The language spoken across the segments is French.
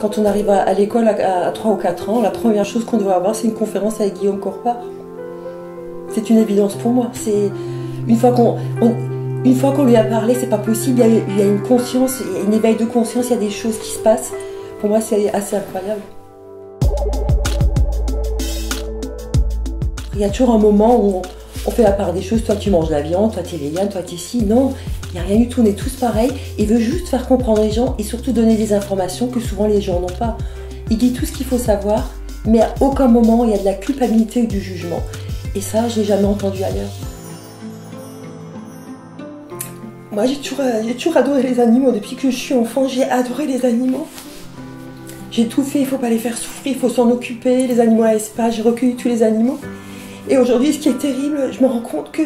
Quand on arrive à l'école à 3 ou 4 ans, la première chose qu'on doit avoir, c'est une conférence avec Guillaume Corpart. C'est une évidence pour moi. Une fois qu'on lui a parlé, c'est pas possible. Il y a une conscience, il y a une éveil de conscience, il y a des choses qui se passent. Pour moi, c'est assez incroyable. Il y a toujours un moment où on fait la part des choses. Toi, tu manges la viande, toi, tu es végane, toi, tu es ci. Non, il n'y a rien du tout. On est tous pareils. Il veut juste faire comprendre les gens et surtout donner des informations que souvent les gens n'ont pas. Il dit tout ce qu'il faut savoir, mais à aucun moment il y a de la culpabilité ou du jugement. Et ça, je l'ai jamais entendu ailleurs. Moi, j'ai toujours adoré les animaux. Depuis que je suis enfant, j'ai adoré les animaux. J'ai tout fait, il ne faut pas les faire souffrir, il faut s'en occuper. Les animaux à l'espace, j'ai recueilli tous les animaux. Et aujourd'hui, ce qui est terrible, je me rends compte que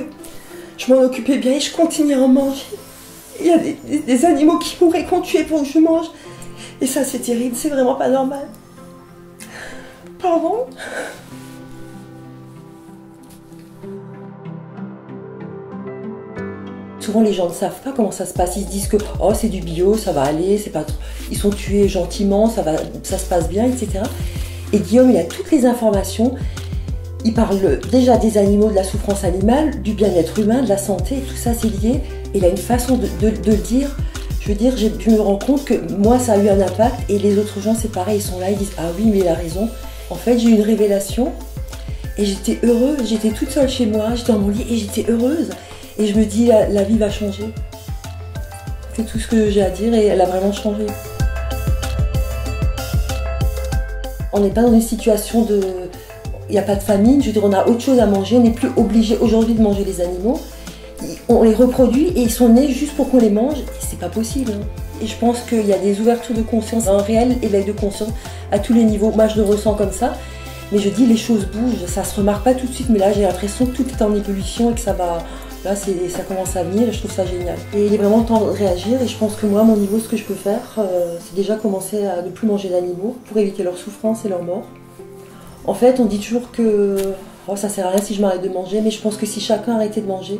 je m'en occupais bien et je continue à en manger. Il y a des animaux qui mourraient qu'on tuait pour que je mange. Et ça, c'est terrible, c'est vraiment pas normal. Pardon ? Souvent les gens ne savent pas comment ça se passe, ils se disent que oh, c'est du bio, ça va aller, c'est pas trop... ils sont tués gentiment, ça se passe bien, etc. Et Guillaume, il a toutes les informations, il parle déjà des animaux, de la souffrance animale, du bien-être humain, de la santé, tout ça c'est lié. Et il a une façon de le dire, je veux dire, je me rends compte que moi ça a eu un impact et les autres gens c'est pareil, ils sont là, ils disent ah oui mais il a raison. En fait j'ai eu une révélation et j'étais heureuse, j'étais toute seule chez moi, j'étais dans mon lit et j'étais heureuse. Et je me dis, la vie va changer. C'est tout ce que j'ai à dire et elle a vraiment changé. On n'est pas dans une situation de... Il n'y a pas de famine, je veux dire, on a autre chose à manger, on n'est plus obligé aujourd'hui de manger les animaux. On les reproduit et ils sont nés juste pour qu'on les mange, et c'est pas possible. Et je pense qu'il y a des ouvertures de conscience, un réel éveil de conscience à tous les niveaux. Moi je le ressens comme ça, mais je dis les choses bougent, ça se remarque pas tout de suite, mais là j'ai l'impression que tout est en ébullition et que ça va... Là, ça commence à venir et je trouve ça génial. Et il est vraiment temps de réagir et je pense que moi, à mon niveau, ce que je peux faire, c'est déjà commencer à ne plus manger d'animaux pour éviter leur souffrance et leur mort. En fait, on dit toujours que oh, ça sert à rien si je m'arrête de manger, mais je pense que si chacun arrêtait de manger,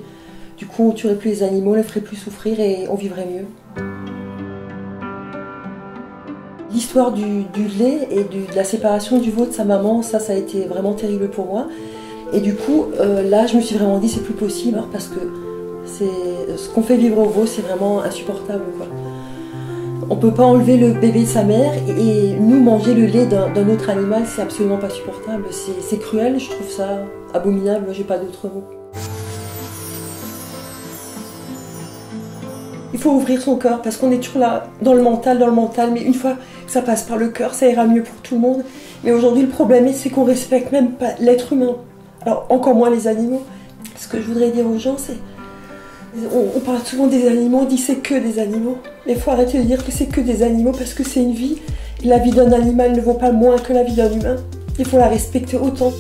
du coup, on tuerait plus les animaux, on les ferait plus souffrir et on vivrait mieux. L'histoire du lait et de la séparation du veau de sa maman, ça a été vraiment terrible pour moi. Et du coup, là, je me suis vraiment dit, c'est plus possible, hein, parce que ce qu'on fait vivre au veau, c'est vraiment insupportable, quoi. On ne peut pas enlever le bébé de sa mère et nous manger le lait d'un autre animal, c'est absolument pas supportable. C'est cruel, je trouve ça abominable, j'ai pas d'autre mot. Il faut ouvrir son cœur, parce qu'on est toujours là, dans le mental, mais une fois que ça passe par le cœur, ça ira mieux pour tout le monde. Mais aujourd'hui, le problème, c'est qu'on respecte même pas l'être humain. Alors, encore moins les animaux. Ce que je voudrais dire aux gens, c'est... On parle souvent des animaux, on dit c'est que des animaux. Mais il faut arrêter de dire que c'est que des animaux parce que c'est une vie. Et la vie d'un animal ne vaut pas moins que la vie d'un humain. Il faut la respecter autant.